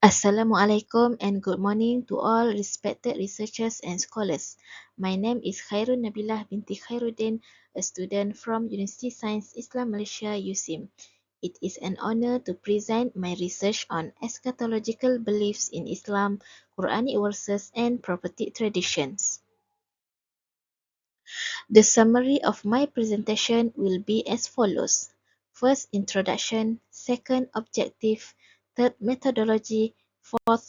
Assalamualaikum and good morning to all respected researchers and scholars. My name is Khairun Nabilah binti Khairuddin, a student from University Science Islam Malaysia USIM. It is an honor to present my research on eschatological beliefs in Islam, Quranic verses and prophetic traditions. The summary of my presentation will be as follows. First, introduction. Second, objective. Third, methodology. Fourth,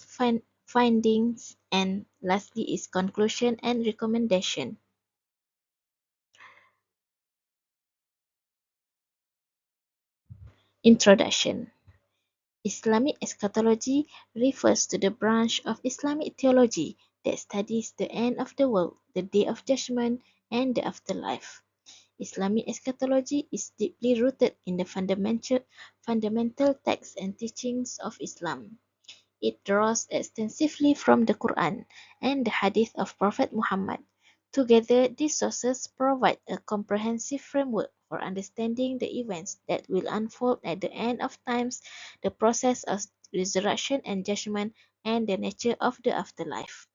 findings. And lastly is conclusion and recommendation. Introduction. Islamic eschatology refers to the branch of Islamic theology that studies the end of the world, the day of judgment, and the afterlife. Islamic eschatology is deeply rooted in the fundamental texts and teachings of Islam. It draws extensively from the Quran and the Hadith of Prophet Muhammad. Together, these sources provide a comprehensive framework for understanding the events that will unfold at the end of times, the process of resurrection and judgment, and the nature of the afterlife.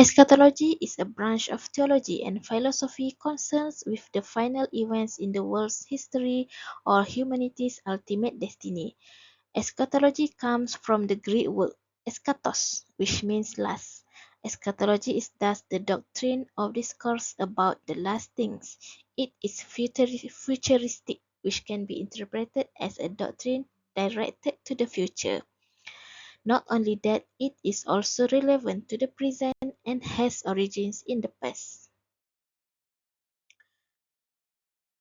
Eschatology is a branch of theology and philosophy concerned with the final events in the world's history or humanity's ultimate destiny. Eschatology comes from the Greek word eschatos, which means last. Eschatology is thus the doctrine of discourse about the last things. It is futuristic, which can be interpreted as a doctrine directed to the future. Not only that, it is also relevant to the present and has origins in the past.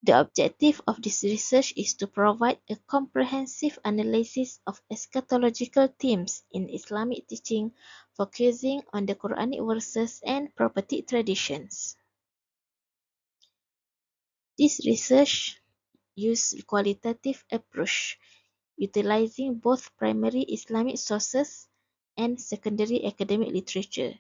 The objective of this research is to provide a comprehensive analysis of eschatological themes in Islamic teaching, focusing on the Quranic verses and prophetic traditions. This research uses qualitative approach, utilizing both primary Islamic sources and secondary academic literature.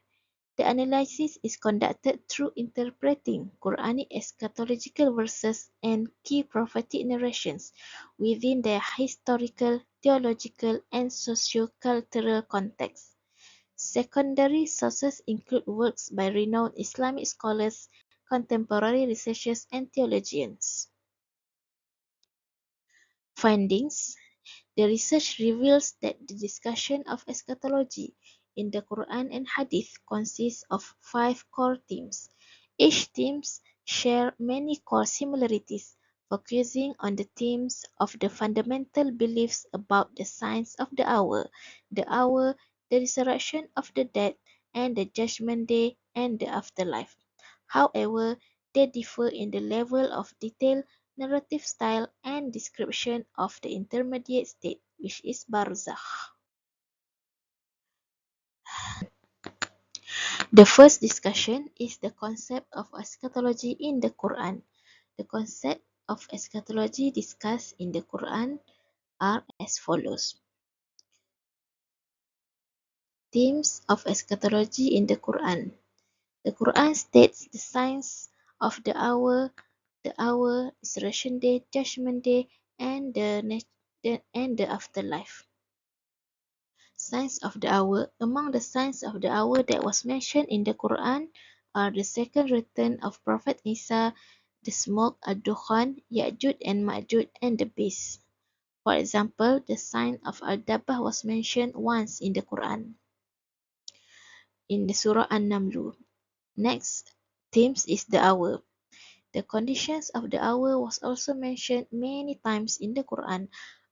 The analysis is conducted through interpreting Quranic eschatological verses and key prophetic narrations within their historical, theological, and socio-cultural context. Secondary sources include works by renowned Islamic scholars, contemporary researchers, and theologians. Findings. The research reveals that the discussion of eschatology in the Quran and Hadith consists of 5 core themes. Each theme shares many core similarities, focusing on the themes of the fundamental beliefs about the signs of the hour, the resurrection of the dead, and the judgment day and the afterlife. However, they differ in the level of detail, narrative style, and description of the intermediate state, which is barzakh. The first discussion is the concept of eschatology in the Quran. The concept of eschatology discussed in the Quran are as follows. Themes of eschatology in the Quran. The Quran states the signs of the hour, resurrection day, judgment day, and the afterlife. Signs of the hour. Among the signs of the hour that was mentioned in the Quran are the second return of Prophet Isa, the smoke, ad-dukhan, Ya'juj and Ma'juj, and the beast. For example, the sign of Al-Dabbah was mentioned once in the Quran, in the Surah An-Naml. Next, themes is the hour. The conditions of the hour was also mentioned many times in the Quran.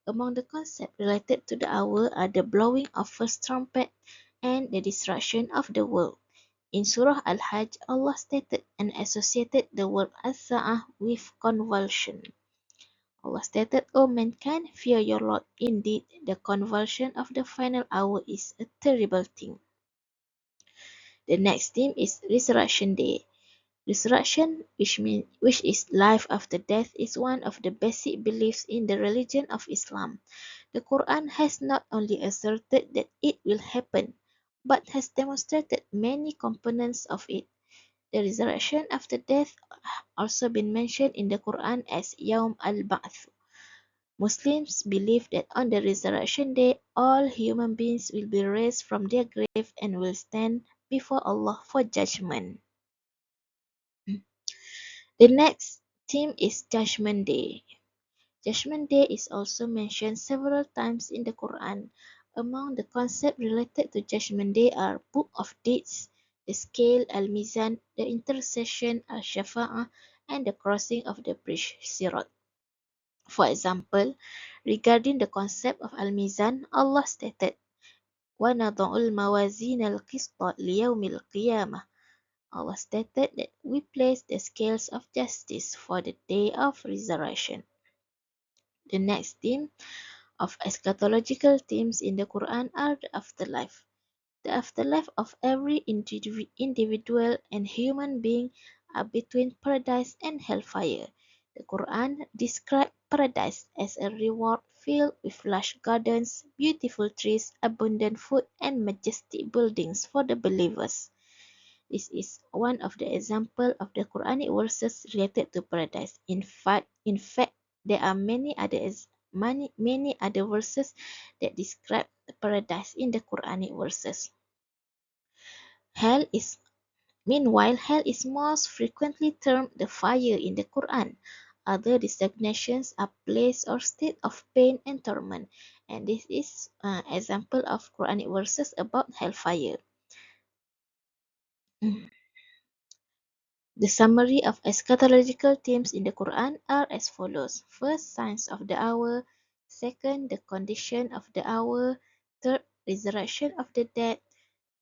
Among the concepts related to the hour are the blowing of first trumpet and the destruction of the world. In Surah Al-Hajj, Allah stated and associated the word as-sa'ah with convulsion. Allah stated, O mankind, fear your Lord. Indeed, the convulsion of the final hour is a terrible thing. The next theme is Resurrection Day. Resurrection, which is life after death, is one of the basic beliefs in the religion of Islam. The Quran has not only asserted that it will happen, but has demonstrated many components of it. The resurrection after death also been mentioned in the Quran as Yawm al-Ba'th, Muslims believe that on the resurrection day, all human beings will be raised from their grave and will stand before Allah for judgment. The next theme is Judgment Day. Judgment Day is also mentioned several times in the Quran. Among the concepts related to Judgment Day are Book of Deeds, the Scale Al-Mizan, the Intercession Al-Shafa'ah, and the crossing of the bridge Sirat. For example, regarding the concept of Al-Mizan, Allah stated, وَنَضَعُ الْمَوَازِينَ الْقِسْطَ لِيَوْمِ الْقِيَامَةِ. Allah stated that we place the scales of justice for the day of resurrection. The next theme of eschatological themes in the Quran are the afterlife. The afterlife of every individual and human being are between paradise and hellfire. The Quran describes paradise as a reward filled with lush gardens, beautiful trees, abundant food, and majestic buildings for the believers. This is one of the examples of the Quranic verses related to paradise. In fact, there are many other verses that describe paradise in the Quranic verses. Hell is Meanwhile, hell is most frequently termed the fire in the Quran. Other designations are place or state of pain and torment, and this is an example of Quranic verses about hellfire. The summary of eschatological themes in the Quran are as follows. First, signs of the hour. Second, the condition of the hour. Third, resurrection of the dead.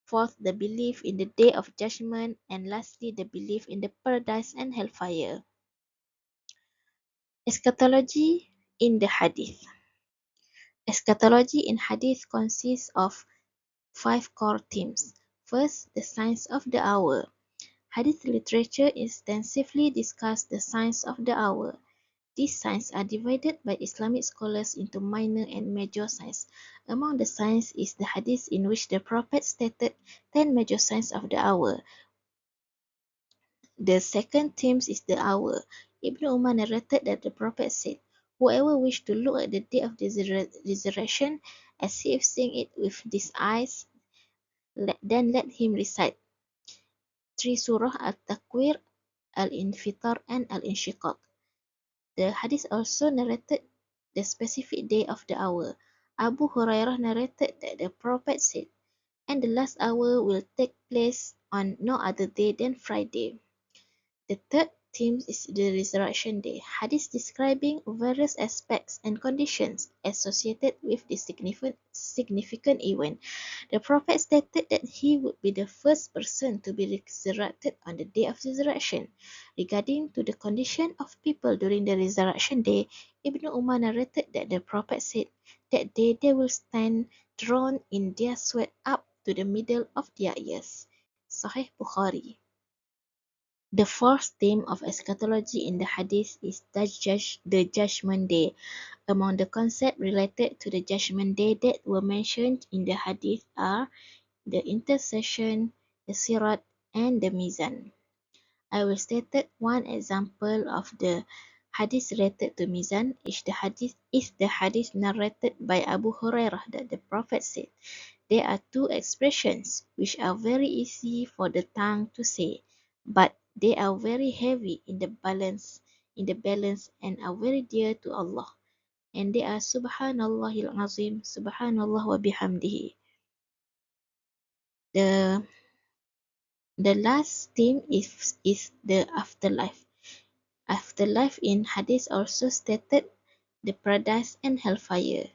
Fourth, the belief in the day of judgment. And lastly, the belief in the paradise and hellfire. Eschatology in the Hadith. Eschatology in Hadith consists of 5 core themes. First, the signs of the hour. Hadith literature extensively discusses the signs of the hour. These signs are divided by Islamic scholars into minor and major signs. Among the signs is the hadith in which the Prophet stated 10 major signs of the hour. The second theme is the hour. Ibn Umar narrated that the Prophet said, "Whoever wishes to look at the day of the resurrection as if seeing it with these eyes, then let him recite 3 surah Al-Takwir, Al-Infitar, and Al-Inshiqaq." The hadith also narrated the specific day of the hour. Abu Hurairah narrated that the Prophet said, "And the last hour will take place on no other day than Friday." The third theme is the resurrection day. Hadith describing various aspects and conditions associated with this significant event. The Prophet stated that he would be the first person to be resurrected on the day of resurrection. Regarding to the condition of people during the resurrection day, Ibn Umar narrated that the Prophet said, "That day they will stand drawn in their sweat up to the middle of their ears." Sahih Bukhari. The fourth theme of eschatology in the Hadith is the Judgment Day. Among the concepts related to the Judgment Day that were mentioned in the Hadith are the intercession, the Sirat, and the Mizan. I will state one example of the Hadith related to Mizan is the Hadith narrated by Abu Hurairah that the Prophet said, "There are 2 expressions which are very easy for the tongue to say, but they are very heavy in the balance and are very dear to Allah. And they are Subhanallahil Azim, Subhanallah wa bihamdihi." The last theme is the afterlife. Afterlife in Hadith also stated the paradise and hellfire.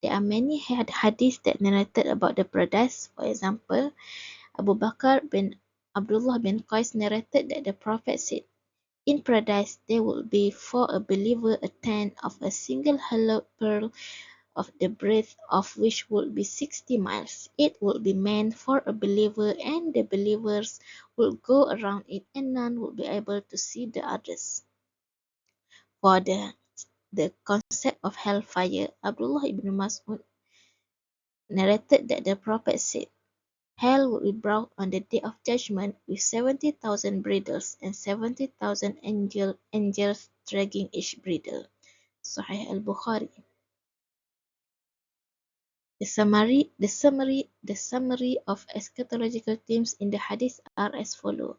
There are many hadiths that narrated about the paradise. For example, Abu Bakr bin Abdullah bin Qais narrated that the Prophet said, "In paradise there will be for a believer a tent of a single hollow pearl of the breadth of which would be 60 miles. It would be meant for a believer, and the believers will go around it, and none will be able to see the others." For the concept of hellfire, Abdullah ibn Mas'ud narrated that the Prophet said, "Hell will be brought on the day of judgment with 70,000 bridles and 70,000 angels dragging each bridle." Sahih al-Bukhari. The summary of eschatological themes in the hadith are as follows.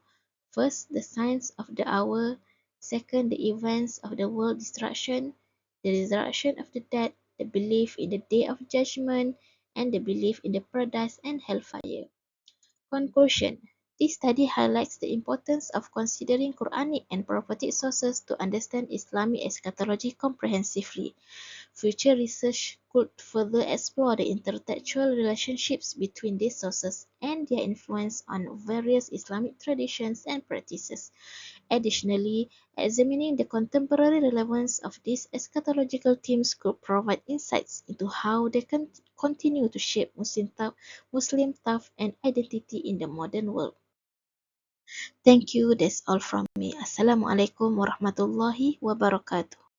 First, the signs of the hour. Second, the events of the world destruction, the resurrection of the dead, the belief in the day of judgment, and the belief in the paradise and hellfire. Conclusion. This study highlights the importance of considering Quranic and prophetic sources to understand Islamic eschatology comprehensively. Future research could further explore the intertextual relationships between these sources and their influence on various Islamic traditions and practices. Additionally, examining the contemporary relevance of these eschatological themes could provide insights into how they can continue to shape Muslim thought and identity in the modern world. Thank you. That's all from me. Assalamualaikum warahmatullahi wabarakatuh.